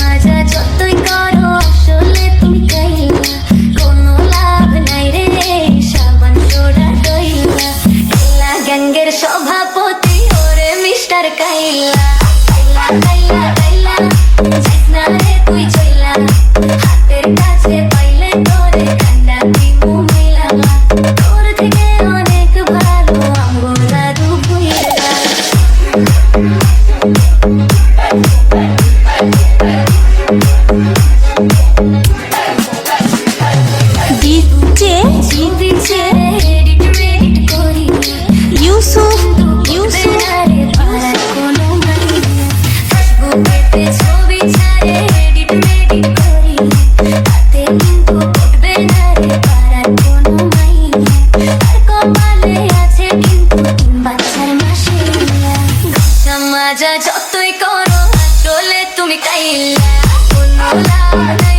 মাজা যতই করো আসলে তুমি কাইলা, কোনো লাভ নাই রে সাবান সোডা দইলা। কাইলা গ্যাংয়ের সভাপতি ওরে মিস্টার কাইলা। কাইলা কাইলা কাইলা যাইস না রে তুই চইলা, হাতের কাছে পাইলে তোরে কান্ডা দিমু মিলা। তোর থেকে অনেক ভালো আমগো দাদু ভুইলা। ডিজে দিচ্ছে এডিট মেডিট করি, ইউসুফ আরে পাড়ার কোনো নাই। ফেসবুকেতে ছবি ছাড়ে এডিট মেডিট করি, তাতে কিন্তু উঠবে না রে পাড়ার কোনো নাই। আর কপালে আছে কিন্তু 3 বাচ্চার মাসিয়া। ঘষা মাজা যতই করো আসলে তুমি কাইলা, কোনো লাভ নাই